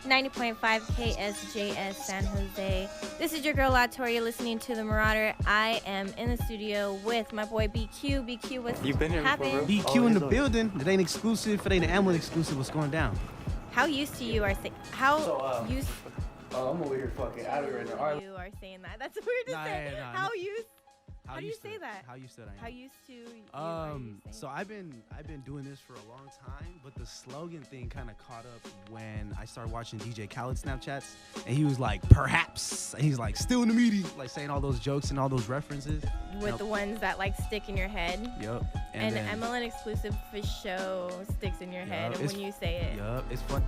90.5 KSJS San Jose. This is your girl LaToya. You're listening to The Marauder. I am in the studio with my boy BQ. BQ, what's You've been here happening? BQ in the building. It ain't exclusive. It ain't an Amlin exclusive. What's going down? How used to you are saying? I'm over here fucking out of it right now. All right. You are saying that. That's weird to say. How used? How do you say that? How used to I am? How used to? Are you saying? So I've been doing this for a long time, but the slogan thing kind of caught up when I started watching DJ Khaled Snapchats, and he was like, perhaps, and he's like, still in the meeting, like saying all those jokes and all those references. With the ones that like stick in your head. Yup. And MLN exclusive for show sticks in your head when you say it. Yup, it's fun.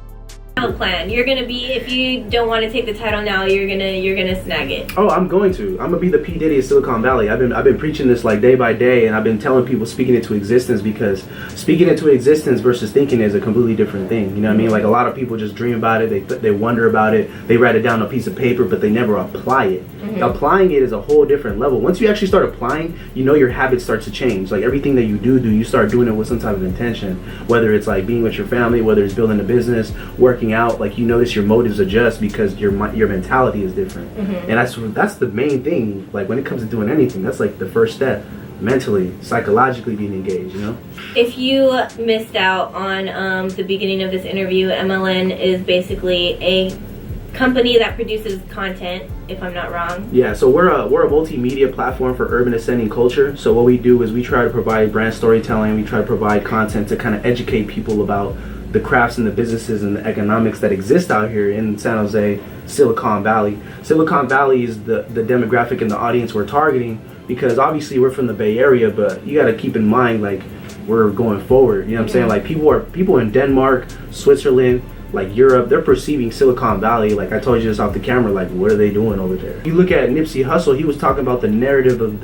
Plan. You're gonna be, if you don't want to take the title now, you're gonna snag it. Oh, I'm going to. I'm gonna be the P Diddy of Silicon Valley. I've been preaching this like day by day, and I've been telling people speaking into existence, because speaking into existence versus thinking is a completely different thing. You know what I mean? Like, a lot of people just dream about it, they wonder about it, they write it down on a piece of paper, but they never apply it. Mm-hmm. Applying it is a whole different level. Once you actually start applying, you know, your habits start to change. Like, everything that you do, you start doing it with some type of intention. Whether it's like being with your family, whether it's building a business, working out, like, you notice your motives adjust because your mentality is different. Mm-hmm. And that's the main thing. Like, when it comes to doing anything, that's like the first step. Mentally, psychologically being engaged, you know? If you missed out on the beginning of this interview, MLN is basically a company that produces content, if I'm not wrong. Yeah, so we're a multimedia platform for urban ascending culture. So what we do is we try to provide brand storytelling, we try to provide content to kind of educate people about the crafts and the businesses and the economics that exist out here in San Jose, Silicon Valley. Silicon Valley is the demographic and the audience we're targeting, because obviously we're from the Bay Area, but you got to keep in mind, like, we're going forward. You know what I'm saying? Like, people in Denmark, Switzerland, like Europe, they're perceiving Silicon Valley, like I told you just off the camera, like, what are they doing over there? You look at Nipsey Hussle, he was talking about the narrative of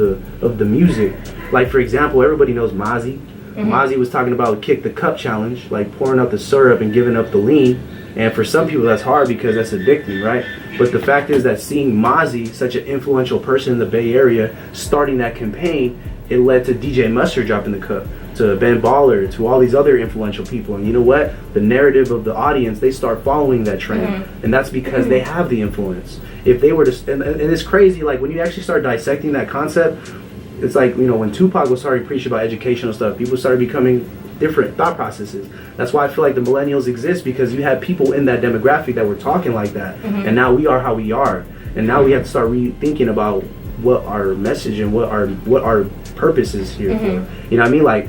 the music. Like, for example, everybody knows Mozzie. Mm-hmm. Mozzie was talking about kick the cup challenge, like pouring out the syrup and giving up the lean. And for some people that's hard because that's addicting, right? But the fact is that seeing Mozzie, such an influential person in the Bay Area, starting that campaign, it led to DJ Mustard dropping the cup, to Ben Baller, to all these other influential people. And you know what? The narrative of the audience, they start following that trend. Mm-hmm. And that's because they have the influence. If they were to, and it's crazy, like, when you actually start dissecting that concept, it's like, you know, when Tupac was starting to preach about educational stuff, people started becoming different thought processes. That's why I feel like the millennials exist, because you have people in that demographic that were talking like that. Mm-hmm. And now we are how we are. And now we have to start rethinking about what our message and what our purpose is here for. You know what I mean? Like,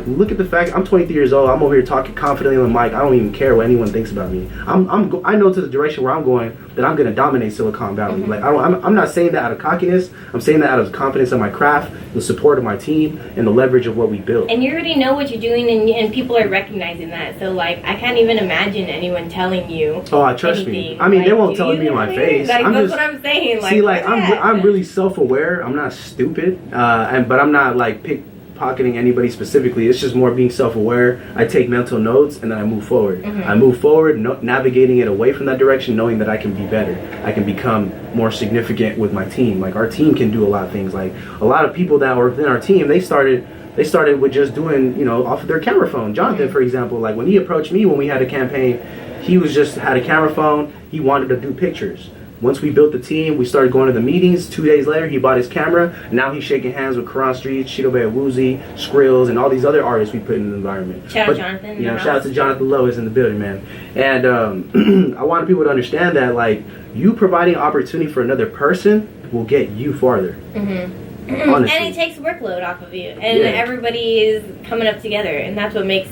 look at the fact, I'm 23 years old, I'm over here talking confidently on the mic, I don't even care what anyone thinks about me. I know to the direction where I'm going that I'm going to dominate Silicon Valley. Like, I'm not saying that out of cockiness, I'm saying that out of confidence in my craft, the support of my team, and the leverage of what we built. And you already know what you're doing, and people are recognizing that. So, like, I can't even imagine anyone telling you. Oh, trust anything. me. I mean, like, they won't tell me in my face. Like, that's what I'm saying. Like, see, like, I'm really self-aware. I'm not stupid, but I'm not like pickpocketing anybody specifically. It's just more being self-aware. I take mental notes and then I move forward. I move forward, navigating it away from that direction, knowing that I can be better. I can become more significant with my team. Like, our team can do a lot of things. Like, a lot of people that were within our team, they started with just doing, you know, off of their camera phone. Jonathan, for example, like, when he approached me when we had a campaign, he was just had a camera phone. He wanted to do pictures. Once we built the team, we started going to the meetings. 2 days later, he bought his camera. And now he's shaking hands with Karan Street, Shido Bear Woozy, Skrills, and all these other artists we put in the environment. Shout out Jonathan. Yeah, shout out to Jonathan Lois in the building, man. And I wanted people to understand that, like, you providing opportunity for another person will get you farther. Mm-hmm. Honestly. And it takes workload off of you. And everybody is coming up together. And that's what makes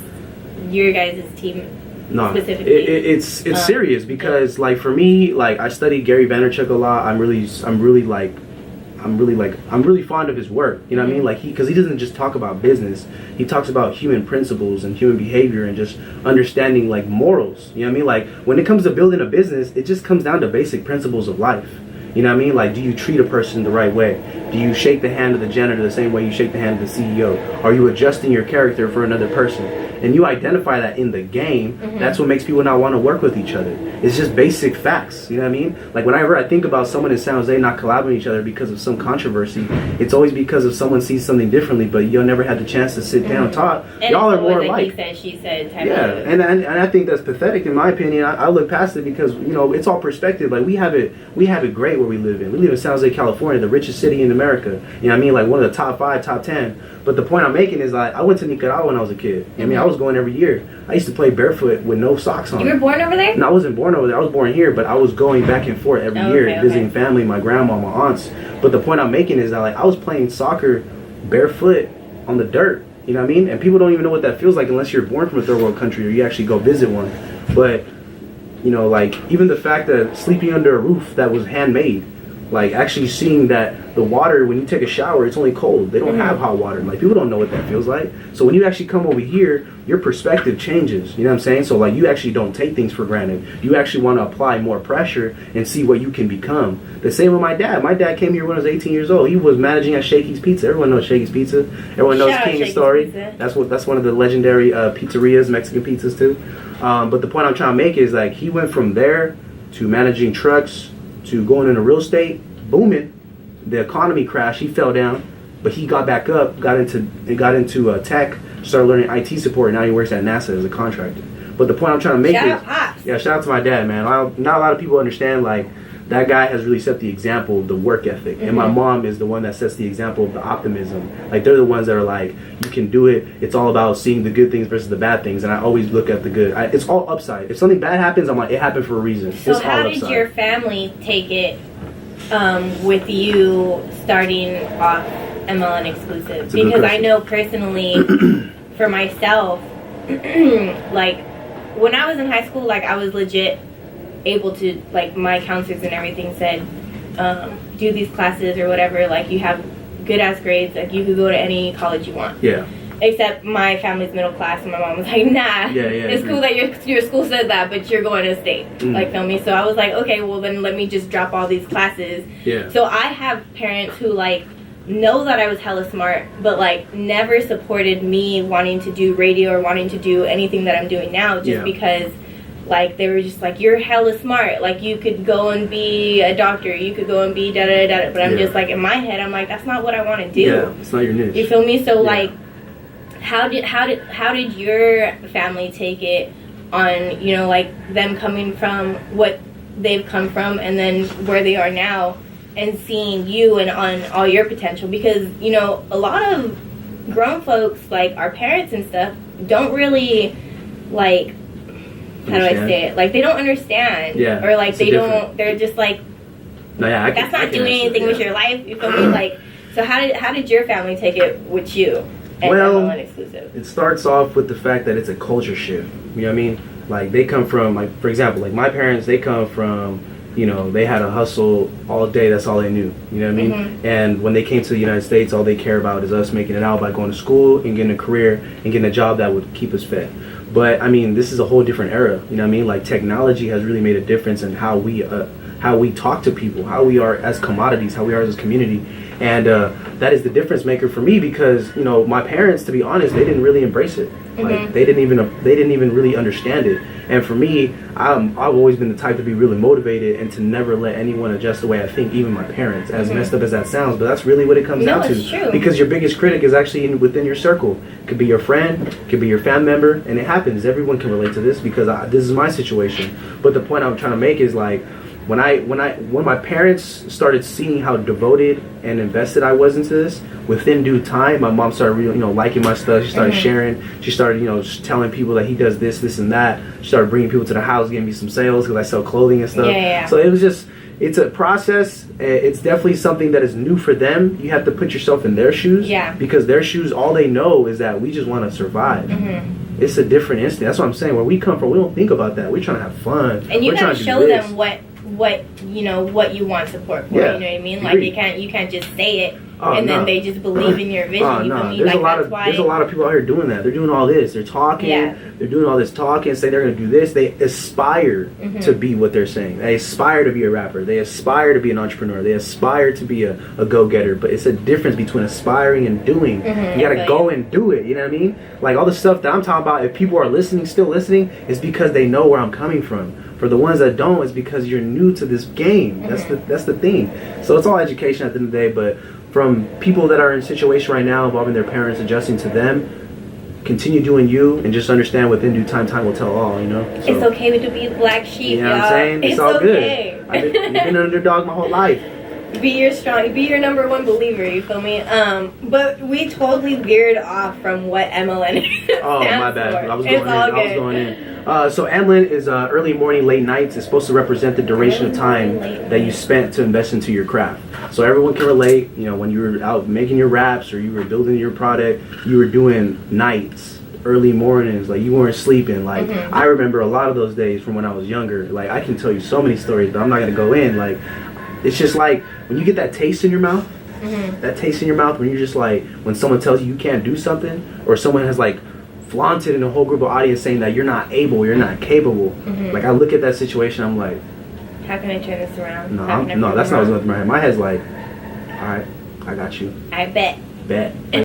your guys' team. No, it's serious, because like, for me, like, I studied Gary Vaynerchuk a lot. I'm really fond of his work. You know what I mean? Like, because he doesn't just talk about business. He talks about human principles and human behavior and just understanding, like, morals. You know what I mean? Like, when it comes to building a business, it just comes down to basic principles of life. You know what I mean? Like, do you treat a person the right way? Do you shake the hand of the janitor the same way you shake the hand of the CEO? Are you adjusting your character for another person? And you identify that in the game, that's what makes people not want to work with each other. It's just basic facts, you know what I mean? Like, whenever I think about someone in San Jose not collabing with each other because of some controversy, it's always because of someone sees something differently, but y'all never had the chance to sit down and talk. And y'all are more like alike. he said, she said type Yeah, of. and I think that's pathetic in my opinion. I look past it because, you know, it's all perspective. Like, we have it great where we live in. We live in San Jose, California, the richest city in America. You know what I mean? Like, one of the top 5, top 10. But the point I'm making is, like, I went to Nicaragua when I was a kid. You know what I mean? I was going every year. I used to play barefoot with no socks on. You were born over there? No, I wasn't born over there. I was born here, but I was going back and forth every year, visiting family, my grandma, my aunts. But the point I'm making is that, like, I was playing soccer barefoot on the dirt. You know what I mean? And people don't even know what that feels like unless you're born from a third world country or you actually go visit one. But, you know, like, even the fact that sleeping under a roof that was handmade, like, actually seeing that the water, when you take a shower, it's only cold. They don't have hot water. Like, people don't know what that feels like. So when you actually come over here, your perspective changes. You know what I'm saying? So, like, you actually don't take things for granted. You actually want to apply more pressure and see what you can become. The same with my dad. My dad came here when I was 18 years old. He was managing at Shakey's Pizza. Everyone knows Shakey's Pizza. Everyone knows King's Story. That's one of the legendary pizzerias, Mexican pizzas too. But the point I'm trying to make is, like, he went from there to managing trucks to going into real estate, booming. The economy crashed. He fell down, but he got back up, got into tech, started learning IT support, and now he works at NASA as a contractor. But the point I'm trying to make shout out to my dad, man. Not a lot of people understand, like, that guy has really set the example of the work ethic. And my mom is the one that sets the example of the optimism. Like, they're the ones that are like, you can do it. It's all about seeing the good things versus the bad things. And I always look at the good. It's all upside. If something bad happens, I'm like, it happened for a reason. So it's how all did upside. your family take it with you starting off MLN exclusive? Because I know personally, for myself, like, when I was in high school, like, I was legit able to, like, my counselors and everything said, do these classes or whatever, like, you have good ass grades, like, you could go to any college you want. Yeah. Except my family's middle class, and my mom was like, nah, it's cool that your school said that, but you're going to state, like, feel me? So I was like, okay, well, then let me just drop all these classes. Yeah. So I have parents who, like, know that I was hella smart, but, like, never supported me wanting to do radio or wanting to do anything that I'm doing now, just because, like, they were just like, you're hella smart, like, you could go and be a doctor, you could go and be da-da-da-da, but I'm just like, in my head, I'm like, that's not what I want to do. Yeah, it's not your niche. You feel me? So, like, how did your family take it on, you know, like, them coming from what they've come from and then where they are now and seeing you and on all your potential? Because, you know, a lot of grown folks, like our parents and stuff, don't really, like, how do I say it? Like, they don't understand. Yeah. Or, like, they're just like, that's not doing anything with your life. You feel me? Like, so how did your family take it with you? Well, exclusive? It starts off with the fact that it's a culture shift. You know what I mean? Like, they come from, like, for example, like, my parents, they come from, you know, they had to hustle all day. That's all they knew. You know what I mean? And when they came to the United States, all they care about is us making it out by going to school and getting a career and getting a job that would keep us fed. But, I mean, this is a whole different era. You know what I mean? Like, technology has really made a difference in how we talk to people, how we are as commodities, how we are as a community. And that is the difference maker for me because, you know, my parents, to be honest, they didn't really embrace it. Like, they didn't even really understand it. And for me, I've always been the type to be really motivated and to never let anyone adjust the way I think, even my parents, as messed up as that sounds. But that's really what it comes down to. It's true. Because your biggest critic is actually within your circle. It could be your friend, it could be your family member, and it happens. Everyone can relate to this because this is my situation. But the point I'm trying to make is, like, when my parents started seeing how devoted and invested I was into this, within due time, my mom started really, you know, liking my stuff. She started sharing. She started, you know, telling people that he does this, and that. She started bringing people to the house, giving me some sales because I sell clothing and stuff. So it was just, it's a process. It's definitely something that is new for them. You have to put yourself in their shoes. Because their shoes, all they know is that we just want to survive. It's a different instinct. That's what I'm saying. Where we come from, we don't think about that. We're trying to have fun. And you gotta show them what you know, what you want support for. You know what I mean? Like, you can't just say it and then they just believe in your vision. You feel me? There's Like, there's a lot of people out here doing that. They're doing all this. They're talking. Yeah. They're doing all this talking, saying they're going to do this. They aspire to be what they're saying. They aspire to be a rapper. They aspire to be an entrepreneur. They aspire to be a go-getter. But it's a difference between aspiring and doing. You got to go and do it. You know what I mean? Like all the stuff that I'm talking about, if people are listening, still listening, it's because they know where I'm coming from. For the ones that don't, it's because you're new to this game. That's the thing. So it's all education at the end of the day. But from people that are in a situation right now involving their parents, adjusting to them, continue doing you, and just understand within due time will tell all, you know? So, it's okay to be the black sheep, you know y'all. what I'm saying? It's all okay. good. I've been an underdog my whole life. Be your number one believer, you feel me? But we totally veered off from what MLN Oh, my bad. for. I was going in. So AMLN is early morning, late nights. It's supposed to represent the duration of time that you spent to invest into your craft. So everyone can relate. You know, when you were out making your raps or you were building your product, you were doing nights, early mornings, like you weren't sleeping. Like I remember a lot of those days from when I was younger. Like I can tell you so many stories, but I'm not gonna go in. Like it's just like when you get that taste in your mouth. That taste in your mouth when you're just like, when someone tells you can't do something, or someone has like flaunted in a whole group of audience saying that you're not able, you're not capable. Like I look at that situation, I'm like, how can I turn this around? No, that's not what's going through my head. My head's like, all right, I got you. I bet.